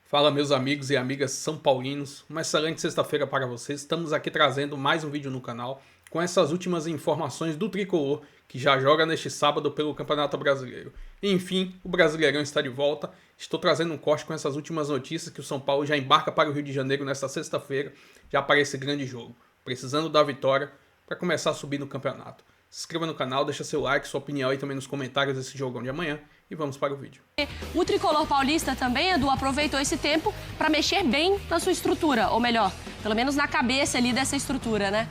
Fala, meus amigos e amigas são paulinos, uma excelente sexta-feira para vocês. Estamos aqui trazendo mais um vídeo no canal com essas últimas informações do Tricolor, que já joga neste sábado pelo Campeonato Brasileiro. Enfim, o Brasileirão está de volta. Estou trazendo um corte com essas últimas notícias que o São Paulo já embarca para o Rio de Janeiro nesta sexta-feira, já para esse grande jogo, precisando da vitória para começar a subir no campeonato. Se inscreva no canal, deixa seu like, sua opinião aí também nos comentários desse jogão de amanhã e vamos para o vídeo. O Tricolor paulista também, Edu, aproveitou esse tempo para mexer bem na sua estrutura, ou melhor, pelo menos na cabeça ali dessa estrutura, né?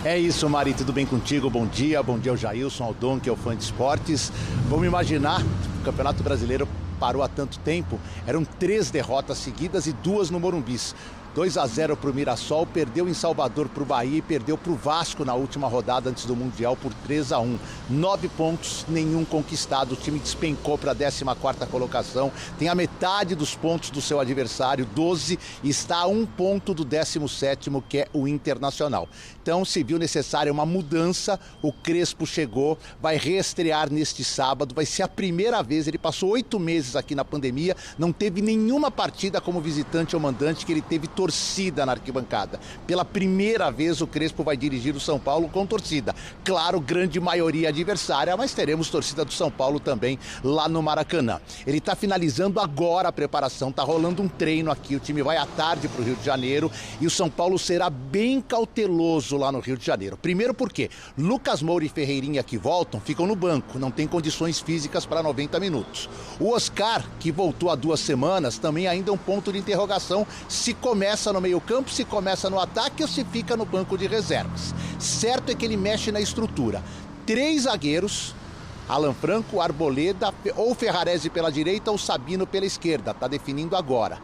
É isso, Mari, tudo bem contigo? Bom dia ao Jailson, ao Dom, que é o fã de esportes. Vamos imaginar que o Campeonato Brasileiro parou há tanto tempo, eram 3 derrotas seguidas e 2 no Morumbis. 2-0 para o Mirassol, perdeu em Salvador para o Bahia e perdeu para o Vasco na última rodada antes do Mundial por 3-1. 9 pontos, nenhum conquistado. O time despencou para a 14ª colocação. Tem a metade dos pontos do seu adversário, 12, e está a 1 ponto do 17º, que é o Internacional. Então, se viu necessária uma mudança, o Crespo chegou, vai reestrear neste sábado, vai ser a primeira vez, ele passou 8 meses aqui na pandemia, não teve nenhuma partida como visitante ou mandante que ele teve torcida na arquibancada. Pela primeira vez o Crespo vai dirigir o São Paulo com torcida. Claro, grande maioria adversária, mas teremos torcida do São Paulo também lá no Maracanã. Ele está finalizando agora a preparação, está rolando um treino aqui, o time vai à tarde para o Rio de Janeiro e o São Paulo será bem cauteloso lá no Rio de Janeiro. Primeiro porque Lucas Moura e Ferreirinha que voltam ficam no banco, não tem condições físicas para 90 minutos. O Oscar, que voltou há 2 semanas, também ainda é um ponto de interrogação se começa no meio-campo, se começa no ataque ou se fica no banco de reservas. Certo é que ele mexe na estrutura. 3 zagueiros, Alan Franco, Arboleda, ou Ferrarese pela direita ou Sabino pela esquerda, está definindo agora.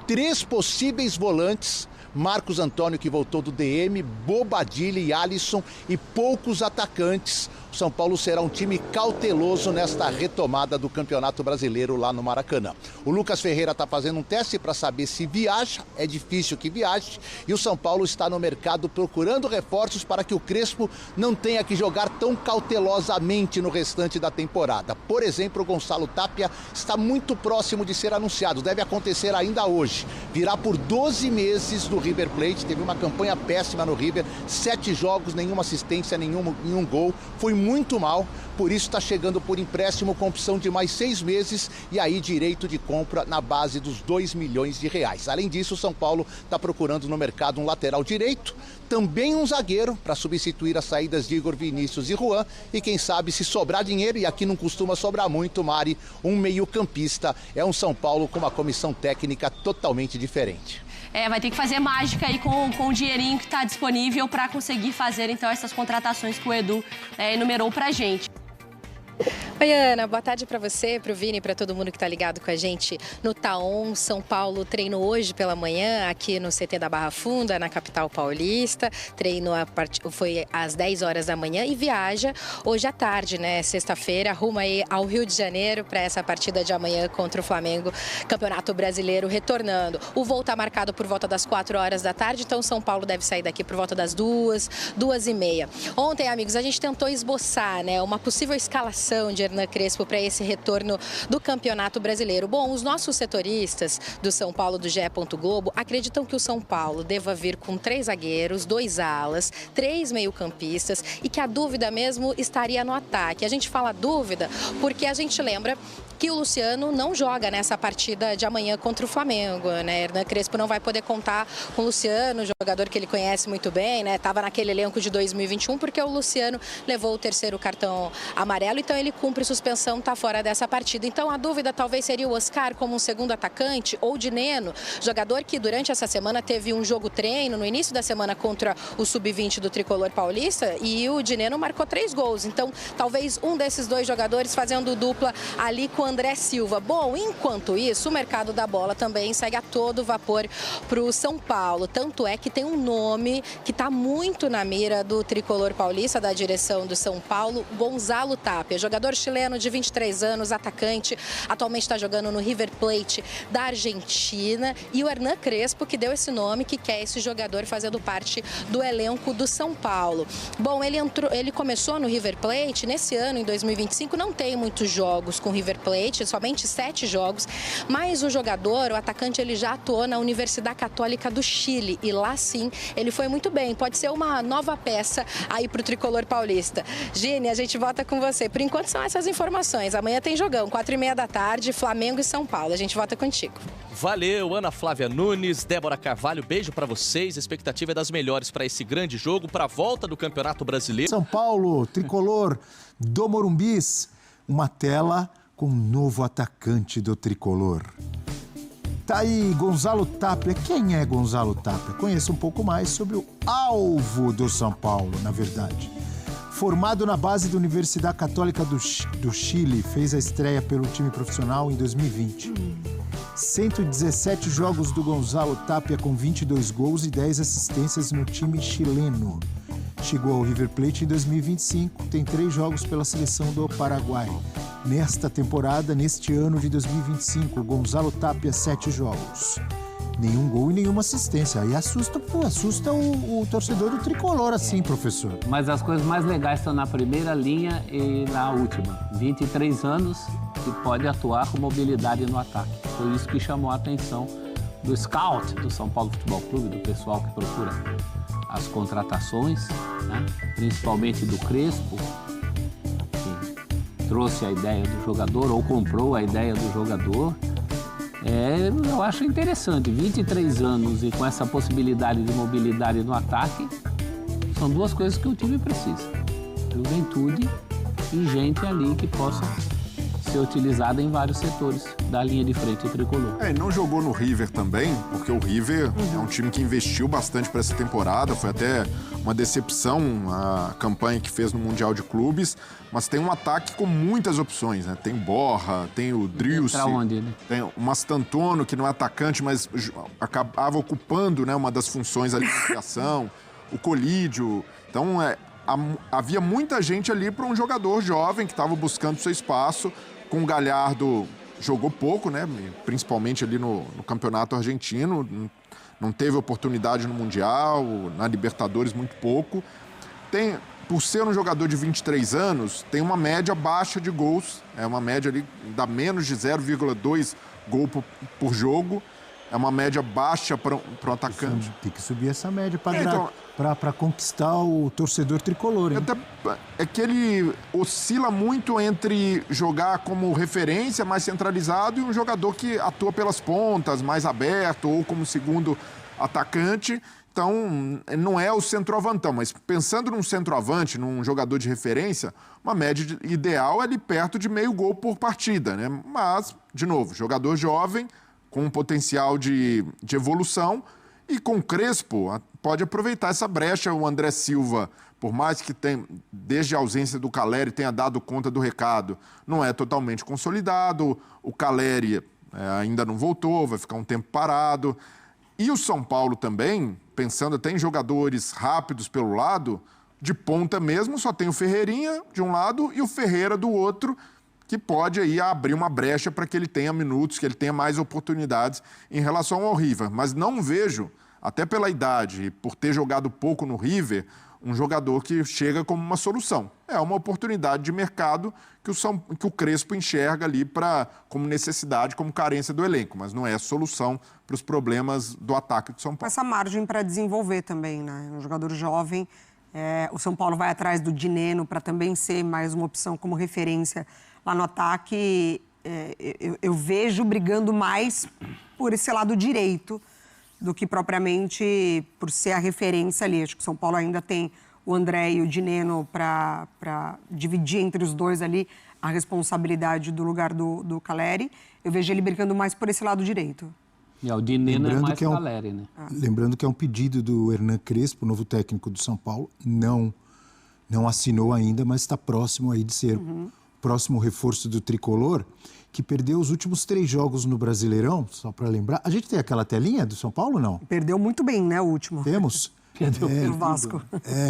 3 possíveis volantes, Marcos Antônio, que voltou do DM, Bobadilla e Alisson, e poucos atacantes. O São Paulo será um time cauteloso nesta retomada do Campeonato Brasileiro lá no Maracanã. O Lucas Ferreira está fazendo um teste para saber se viaja, é difícil que viaje, e o São Paulo está no mercado procurando reforços para que o Crespo não tenha que jogar tão cautelosamente no restante da temporada. Por exemplo, o Gonçalo Tapia está muito próximo de ser anunciado, deve acontecer ainda hoje. Virá por 12 meses do River Plate, teve uma campanha péssima no River, 7 jogos, nenhuma assistência, nenhum gol, foi muito mal, por isso está chegando por empréstimo com opção de mais 6 meses e aí direito de compra na base dos 2 milhões de reais. Além disso, o São Paulo está procurando no mercado um lateral direito, também um zagueiro para substituir as saídas de Igor Vinícius e Juan e quem sabe se sobrar dinheiro, e aqui não costuma sobrar muito, Mari, um meio-campista. É um São Paulo com uma comissão técnica totalmente diferente. Vai ter que fazer mágica aí com o dinheirinho que está disponível para conseguir fazer, então, essas contratações que o Edu enumerou pra gente. Oi, Ana, boa tarde para você, para o Vini, para todo mundo que está ligado com a gente no Taon. São Paulo treinou hoje pela manhã aqui no CT da Barra Funda, na capital paulista. Treino foi às 10 horas da manhã e viaja hoje à tarde, né, sexta-feira, rumo aí ao Rio de Janeiro para essa partida de amanhã contra o Flamengo, Campeonato Brasileiro retornando. O voo está marcado por volta das 4 horas da tarde, então São Paulo deve sair daqui por volta das 2h30. Ontem, amigos, a gente tentou esboçar, né, uma possível escalação de Hernan Crespo para esse retorno do Campeonato Brasileiro. Bom, os nossos setoristas do São Paulo, do GE. Globo, acreditam que o São Paulo deva vir com 3 zagueiros, 2 alas, 3 meio-campistas e que a dúvida mesmo estaria no ataque. A gente fala dúvida porque a gente lembra que o Luciano não joga nessa partida de amanhã contra o Flamengo, né? Hernan Crespo não vai poder contar com o Luciano, jogador que ele conhece muito bem, né? Estava naquele elenco de 2021 porque o Luciano levou o 3º cartão amarelo, então ele cumpre suspensão, está fora dessa partida. Então a dúvida talvez seria o Oscar como um segundo atacante ou de Neno, jogador que durante essa semana teve um jogo treino no início da semana contra o Sub-20 do Tricolor Paulista e o de Neno marcou 3 gols. Então talvez um desses 2 jogadores fazendo dupla ali com o André Silva. Bom, enquanto isso, o mercado da bola também segue a todo vapor para o São Paulo. Tanto é que tem um nome que está muito na mira do Tricolor Paulista, da direção do São Paulo, Gonçalo Tapia, jogador chileno de 23 anos, atacante, atualmente está jogando no River Plate da Argentina, e o Hernan Crespo, que deu esse nome, que quer esse jogador fazendo parte do elenco do São Paulo. Bom, ele começou no River Plate, nesse ano, em 2025, não tem muitos jogos com o River Plate, Plate, somente 7 jogos, mas o jogador, o atacante, ele já atuou na Universidade Católica do Chile e lá sim ele foi muito bem. Pode ser uma nova peça aí para o tricolor paulista. Gini, a gente volta com você. Por enquanto são essas informações. Amanhã tem jogão, 4h30 da tarde, Flamengo e São Paulo. A gente volta contigo. Valeu, Ana Flávia Nunes, Débora Carvalho, beijo pra vocês. A expectativa é das melhores para esse grande jogo, para a volta do Campeonato Brasileiro. São Paulo, tricolor do Morumbis, uma tela com um novo atacante do tricolor. Tá aí, Gonzalo Tapia. Quem é Gonzalo Tapia? Conheça um pouco mais sobre o alvo do São Paulo, na verdade. Formado na base da Universidade Católica do Chile, fez a estreia pelo time profissional em 2020. 117 jogos do Gonzalo Tapia com 22 gols e 10 assistências no time chileno. Chegou ao River Plate em 2025, tem 3 jogos pela seleção do Paraguai. Nesta temporada, neste ano de 2025, Gonzalo Tapia, 7 jogos. Nenhum gol e nenhuma assistência. Aí assusta o torcedor do tricolor assim, professor. Mas as coisas mais legais estão na primeira linha e na última. 23 anos e pode atuar com mobilidade no ataque. Foi isso que chamou a atenção do scout do São Paulo Futebol Clube, do pessoal que procura as contratações, né? Principalmente do Crespo, que trouxe a ideia do jogador ou comprou a ideia do jogador. Eu acho interessante, 23 anos e com essa possibilidade de mobilidade no ataque, são 2 coisas que o time precisa. Juventude e gente ali que possa ser utilizada em vários setores da linha de frente do tricolor. Não jogou no River também, porque o River é um time que investiu bastante para essa temporada, foi até uma decepção a campanha que fez no Mundial de Clubes, mas tem um ataque com muitas opções, né? Tem Borja, tem o Drilce, tem o Mastantuono, que não é atacante, mas acabava ocupando, né, uma das funções ali de criação, o Colídio. Então, havia muita gente ali para um jogador jovem que estava buscando seu espaço. Com o Galhardo jogou pouco, né? Principalmente ali no campeonato argentino. Não teve oportunidade no Mundial, na Libertadores muito pouco. Por ser um jogador de 23 anos, tem uma média baixa de gols. É uma média ali, dá menos de 0,2 gol por jogo. É uma média baixa para um atacante. Tem que subir essa média para conquistar o torcedor tricolor, hein? É que ele oscila muito entre jogar como referência, mais centralizado, e um jogador que atua pelas pontas, mais aberto, ou como segundo atacante. Então, não é o centroavantão, mas pensando num centroavante, num jogador de referência, uma média ideal é ali perto de meio gol por partida, né? Mas, de novo, jogador jovem, com um potencial de evolução, e com o Crespo pode aproveitar essa brecha. O André Silva, por mais que desde a ausência do Caleri tenha dado conta do recado, não é totalmente consolidado. O Caleri ainda não voltou, vai ficar um tempo parado. E o São Paulo também, pensando até em jogadores rápidos pelo lado, de ponta mesmo, só tem o Ferreirinha de um lado e o Ferreira do outro, que pode aí abrir uma brecha para que ele tenha minutos, que ele tenha mais oportunidades em relação ao River. Mas não vejo, até pela idade e por ter jogado pouco no River, um jogador que chega como uma solução. É uma oportunidade de mercado que o Crespo enxerga ali como necessidade, como carência do elenco, mas não é a solução para os problemas do ataque do São Paulo. Com essa margem para desenvolver também, né? Um jogador jovem, o São Paulo vai atrás do Dineno para também ser mais uma opção como referência lá no ataque. Eu vejo brigando mais por esse lado direito do que propriamente por ser a referência ali. Acho que o São Paulo ainda tem o André e o Dineno para dividir entre os dois ali a responsabilidade do lugar do Caleri. Eu vejo ele brigando mais por esse lado direito. E o Dineno é mais Caleri, né? Lembrando que é um pedido do Hernan Crespo, novo técnico do São Paulo. Não assinou ainda, mas está próximo aí de ser próximo reforço do tricolor, que perdeu os últimos 3 jogos no Brasileirão, só para lembrar. A gente tem aquela telinha do São Paulo, não? Perdeu muito bem, né, o último. Temos? Perdeu pelo Vasco.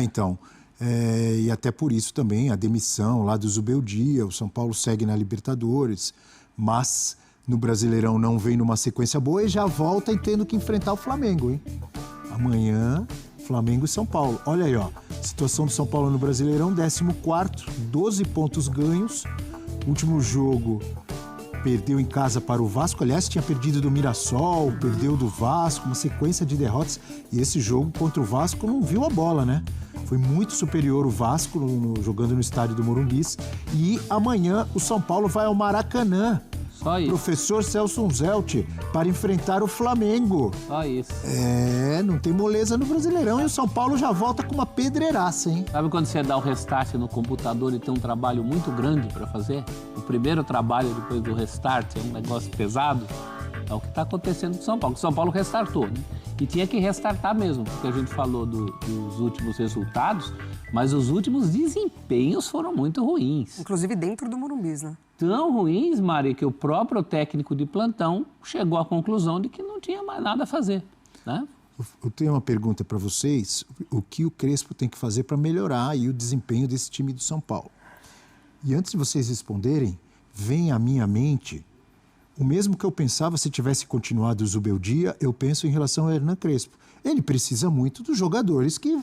Então. E até por isso também a demissão lá do Zubeldia. O São Paulo segue na Libertadores, mas no Brasileirão não vem numa sequência boa e já volta tendo que enfrentar o Flamengo, hein? Amanhã, Flamengo e São Paulo. Olha aí, ó. Situação do São Paulo no Brasileirão, 14º, 12 pontos ganhos. Último jogo perdeu em casa para o Vasco. Aliás, tinha perdido do Mirassol, perdeu do Vasco, uma sequência de derrotas. E esse jogo contra o Vasco não viu a bola, né? Foi muito superior o Vasco jogando no estádio do Morumbis. E amanhã o São Paulo vai ao Maracanã. Só isso. Professor Celso Zelt, para enfrentar o Flamengo. Só isso. Não tem moleza no Brasileirão e o São Paulo já volta com uma pedreiraça, hein? Sabe quando você dá o restart no computador e tem um trabalho muito grande para fazer? O primeiro trabalho depois do restart é um negócio pesado. É o que está acontecendo com o São Paulo. O São Paulo restartou, né? E tinha que restartar mesmo, porque a gente falou dos últimos resultados, mas os últimos desempenhos foram muito ruins. Inclusive dentro do Morumbis, né? Tão ruins, Mari, que o próprio técnico de plantão chegou à conclusão de que não tinha mais nada a fazer, né? Eu tenho uma pergunta para vocês. O que o Crespo tem que fazer para melhorar aí o desempenho desse time do São Paulo? E antes de vocês responderem, vem à minha mente o mesmo que eu pensava se tivesse continuado o Zubeldia, eu penso em relação ao Hernan Crespo. Ele precisa muito dos jogadores que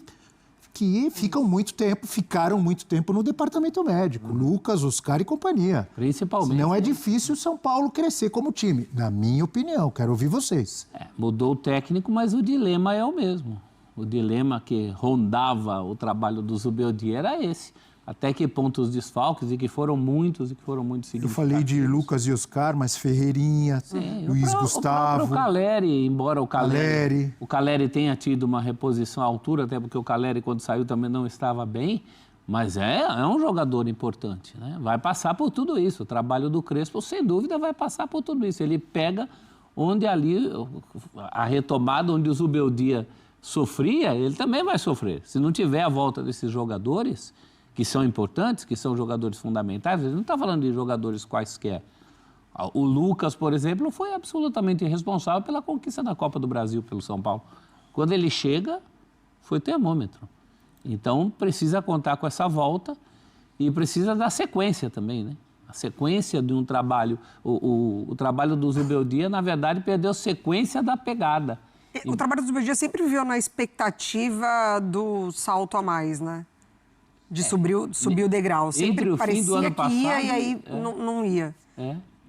ficaram muito tempo no departamento médico. Lucas, Oscar e companhia. Principalmente. Não é difícil o São Paulo crescer como time, na minha opinião. Quero ouvir vocês. Mudou o técnico, mas o dilema é o mesmo. O dilema que rondava o trabalho do Zubeldia era esse. Até que ponto os desfalques, e que foram muitos significativos. Eu falei de Lucas e Oscar, mas Ferreirinha, Luiz Gustavo... O Caleri, embora o Caleri tenha tido uma reposição à altura, até porque o Caleri, quando saiu, também não estava bem, mas é um jogador importante, né? Vai passar por tudo isso. O trabalho do Crespo, sem dúvida, vai passar por tudo isso. Ele pega onde ali, a retomada, onde o Zubeldia sofria, ele também vai sofrer. Se não tiver a volta desses jogadores, que são importantes, que são jogadores fundamentais, ele não está falando de jogadores quaisquer. O Lucas, por exemplo, foi absolutamente responsável pela conquista da Copa do Brasil pelo São Paulo. Quando ele chega, foi termômetro. Então, precisa contar com essa volta e precisa da sequência também, né? A sequência de um trabalho. O trabalho do Zubeldia, na verdade, perdeu sequência da pegada. O trabalho do Zubeldia sempre viveu na expectativa do salto a mais, né? De subir o degrau. Sempre parecia do ano passado, que ia e aí não ia.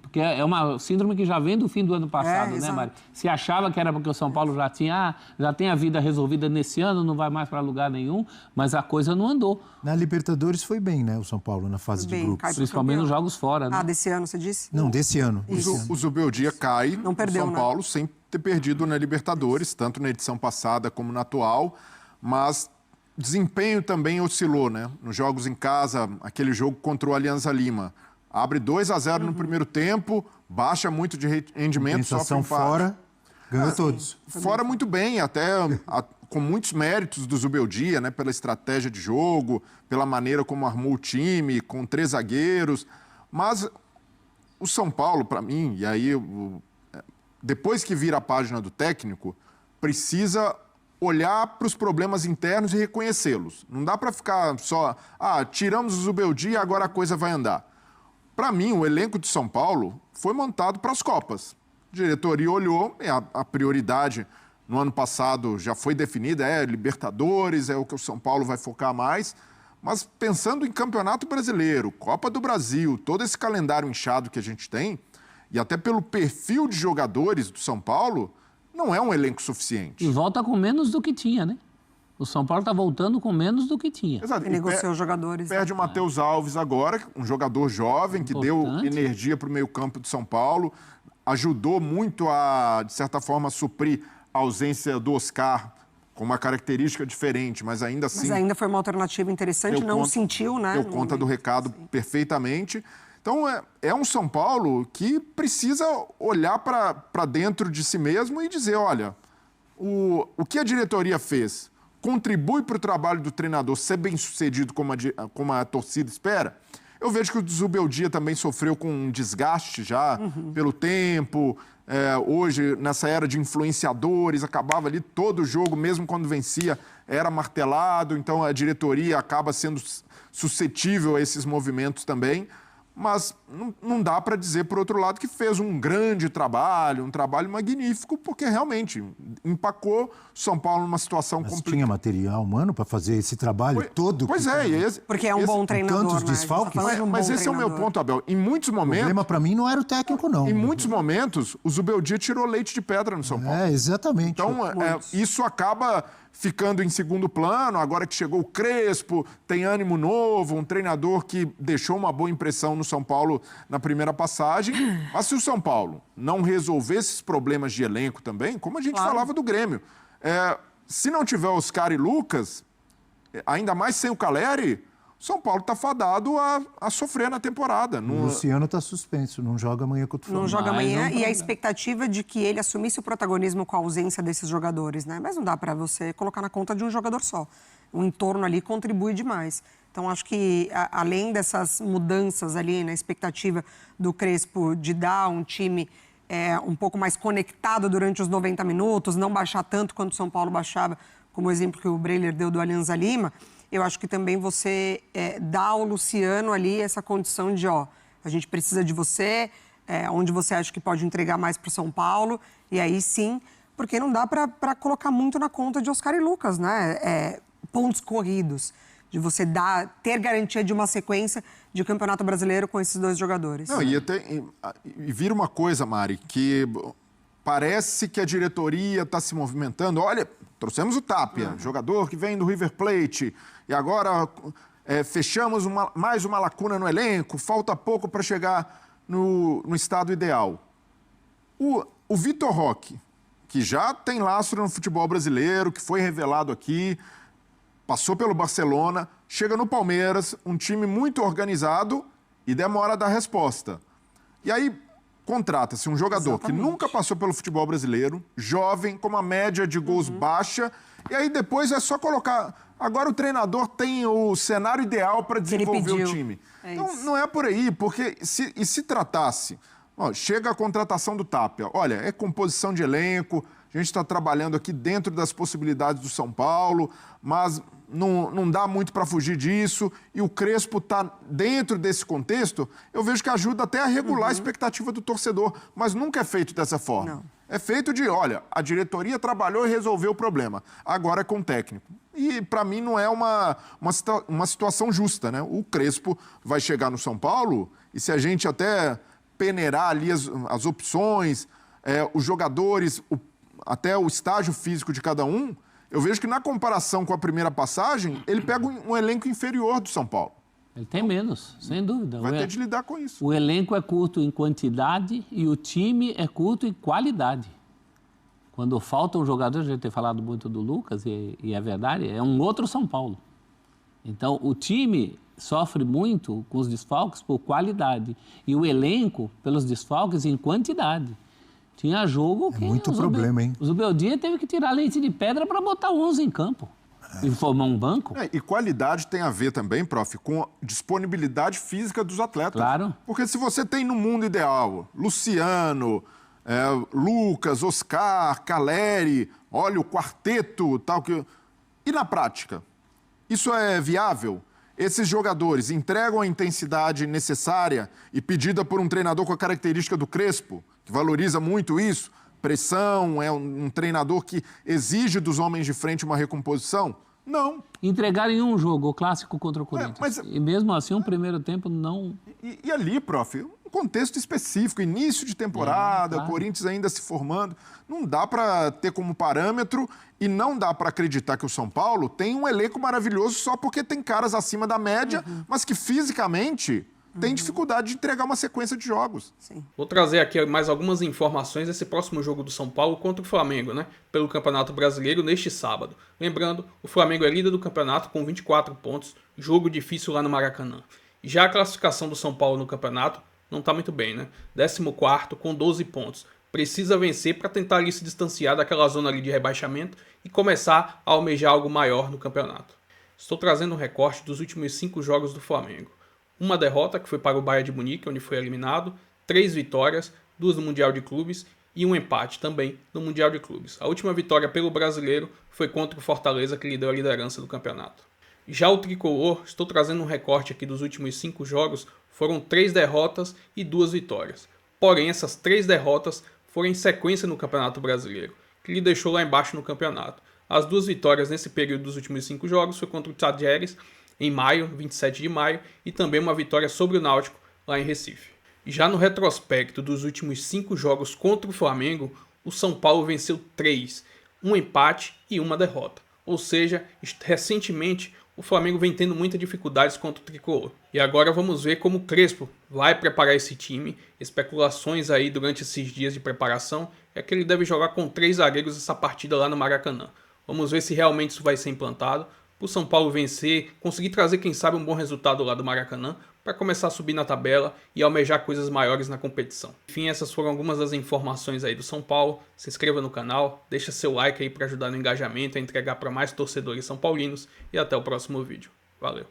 Porque é uma síndrome que já vem do fim do ano passado, né, Mari? Se achava que era porque o São Paulo já tem a vida resolvida nesse ano, não vai mais para lugar nenhum, mas a coisa não andou. Na Libertadores foi bem, né, o São Paulo, na fase de grupos. Principalmente nos jogos fora, né? Desse ano, você disse? Não, desse ano. O Zubeldia cai no São Paulo sem ter perdido na Libertadores, tanto na edição passada como na atual, mas... Desempenho também oscilou, né? Nos jogos em casa, aquele jogo contra o Alianza Lima. Abre 2-0 no primeiro tempo, baixa muito de rendimento, sofre empate. Fora, ganhou todos. Fora muito bem, até com muitos méritos do Zubeldia, né? Pela estratégia de jogo, pela maneira como armou o time, com 3 zagueiros. Mas o São Paulo, para mim, e aí depois que vira a página do técnico, precisa olhar para os problemas internos e reconhecê-los. Não dá para ficar só, tiramos o Zubeldia e agora a coisa vai andar. Para mim, o elenco de São Paulo foi montado para as Copas. A diretoria olhou, a prioridade no ano passado já foi definida, Libertadores, é o que o São Paulo vai focar mais, mas pensando em Campeonato Brasileiro, Copa do Brasil, todo esse calendário inchado que a gente tem, e até pelo perfil de jogadores do São Paulo, não é um elenco suficiente. E volta com menos do que tinha, né? O São Paulo está voltando com menos do que tinha. Exato. E negociou os jogadores. Perde o Matheus Alves agora, um jogador jovem que deu energia para o meio-campo do São Paulo, ajudou muito a, de certa forma, suprir a ausência do Oscar com uma característica diferente, mas ainda assim... Mas ainda foi uma alternativa interessante, sentiu, né? Deu conta do recado perfeitamente. Então, é um São Paulo que precisa olhar para dentro de si mesmo e dizer, olha, o que a diretoria fez contribui para o trabalho do treinador ser bem-sucedido como a torcida espera? Eu vejo que o Zubeldia também sofreu com um desgaste já pelo tempo. Hoje, nessa era de influenciadores, acabava ali todo o jogo, mesmo quando vencia, era martelado. Então, a diretoria acaba sendo suscetível a esses movimentos também. mas não dá para dizer, por outro lado, que fez um grande trabalho, um trabalho magnífico, porque realmente empacou São Paulo numa situação complicada. Tinha material humano para fazer esse trabalho todo? Pois porque é um bom treinador, tantos né? desfalques. Mas esse é o meu ponto, Abel. Em muitos momentos... O problema para mim não era o técnico, não. Em muitos momentos, o Zubeldia tirou leite de pedra no São Paulo. Exatamente. Então, isso acaba ficando em segundo plano, agora que chegou o Crespo, tem ânimo novo, um treinador que deixou uma boa impressão no São Paulo na primeira passagem. Mas se o São Paulo não resolver esses problemas de elenco também, como a gente falava do Grêmio, se não tiver Oscar e Lucas, ainda mais sem o Caleri, São Paulo está fadado a sofrer na temporada. O Luciano está suspenso, não joga amanhã contra o Flamengo. Não joga amanhã e a expectativa de que ele assumisse o protagonismo com a ausência desses jogadores, né? Mas não dá para você colocar na conta de um jogador só. O entorno ali contribui demais. Então, acho que, além dessas mudanças ali na expectativa do Crespo de dar um time um pouco mais conectado durante os 90 minutos, não baixar tanto quanto o São Paulo baixava, como o exemplo que o Breiler deu do Alianza Lima, eu acho que também você dá ao Luciano ali essa condição de, a gente precisa de você, onde você acha que pode entregar mais para o São Paulo, e aí sim, porque não dá para colocar muito na conta de Oscar e Lucas, né? Pontos corridos, de você ter garantia de uma sequência de Campeonato Brasileiro com esses dois jogadores. Não, e vira uma coisa, Mari, que parece que a diretoria está se movimentando. Olha, trouxemos o Tapia, jogador que vem do River Plate, e agora fechamos mais uma lacuna no elenco, falta pouco para chegar no estado ideal. O Vitor Roque, que já tem lastro no futebol brasileiro, que foi revelado aqui, passou pelo Barcelona, chega no Palmeiras, um time muito organizado e demora a dar resposta. E aí contrata-se um jogador que nunca passou pelo futebol brasileiro, jovem, com uma média de gols baixa, e aí depois é só colocar... Agora o treinador tem o cenário ideal para desenvolver o time. Então não é por aí, porque se tratasse... chega a contratação do Tapia. Olha, é composição de elenco, a gente está trabalhando aqui dentro das possibilidades do São Paulo, mas não dá muito para fugir disso, e o Crespo está dentro desse contexto, eu vejo que ajuda até a regular a expectativa do torcedor, mas nunca é feito dessa forma. Não. É feito de, olha, a diretoria trabalhou e resolveu o problema, agora é com o técnico. E, para mim, não é uma situação justa, né? O Crespo vai chegar no São Paulo, e se a gente até peneirar ali as opções, os jogadores, até o estágio físico de cada um, eu vejo que na comparação com a primeira passagem, ele pega um elenco inferior do São Paulo. Ele tem menos, sem dúvida. Vai ter de lidar com isso. O elenco é curto em quantidade e o time é curto em qualidade. Quando falta um jogador, a gente tem falado muito do Lucas, e é verdade, é um outro São Paulo. Então, o time sofre muito com os desfalques por qualidade e o elenco pelos desfalques em quantidade. Tinha jogo que... muito problema, hein? O Zubeldia teve que tirar leite de pedra para botar 11 em campo e formar um banco. E qualidade tem a ver também, prof, com a disponibilidade física dos atletas. Claro. Porque se você tem no mundo ideal Luciano, Lucas, Oscar, Caleri, olha o quarteto, tal que... E na prática? Isso é viável? Esses jogadores entregam a intensidade necessária e pedida por um treinador com a característica do Crespo, que valoriza muito isso, pressão, é um treinador que exige dos homens de frente uma recomposição? Não. Entregaram em um jogo, o clássico contra o Corinthians. E mesmo assim, um primeiro tempo não... E ali, prof, um contexto específico, início de temporada, claro. O Corinthians ainda se formando, não dá para ter como parâmetro e não dá para acreditar que o São Paulo tem um elenco maravilhoso só porque tem caras acima da média, mas que fisicamente tem dificuldade de entregar uma sequência de jogos. Sim. Vou trazer aqui mais algumas informações desse próximo jogo do São Paulo contra o Flamengo, né? Pelo Campeonato Brasileiro neste sábado. Lembrando, o Flamengo é líder do campeonato com 24 pontos, jogo difícil lá no Maracanã. Já a classificação do São Paulo no campeonato não está muito bem, né? 14º com 12 pontos. Precisa vencer para tentar ali se distanciar daquela zona ali de rebaixamento e começar a almejar algo maior no campeonato. Estou trazendo um recorte dos últimos 5 jogos do Flamengo. Uma derrota, que foi para o Bayern de Munique, onde foi eliminado, 3 vitórias, 2 no Mundial de Clubes e um empate também no Mundial de Clubes. A última vitória pelo brasileiro foi contra o Fortaleza, que lhe deu a liderança do campeonato. Já o tricolor, estou trazendo um recorte aqui dos últimos 5 jogos, Foram 3 derrotas e 2 vitórias. Porém, essas 3 derrotas foram em sequência no Campeonato Brasileiro, que lhe deixou lá embaixo no campeonato. As 2 vitórias nesse período dos últimos 5 jogos foi contra o Tajeres em maio, 27 de maio, e também uma vitória sobre o Náutico lá em Recife. Já no retrospecto dos últimos 5 jogos contra o Flamengo, o São Paulo venceu 3, um empate e uma derrota. Ou seja, recentemente o Flamengo vem tendo muitas dificuldades contra o Tricolor. E agora vamos ver como o Crespo vai preparar esse time. Especulações aí durante esses dias de preparação é que ele deve jogar com 3 zagueiros essa partida lá no Maracanã. Vamos ver se realmente isso vai ser implantado. Para o São Paulo vencer, conseguir trazer quem sabe um bom resultado lá do Maracanã, para começar a subir na tabela e almejar coisas maiores na competição. Enfim, essas foram algumas das informações aí do São Paulo. Se inscreva no canal, deixa seu like aí para ajudar no engajamento, a entregar para mais torcedores são paulinos e até o próximo vídeo. Valeu!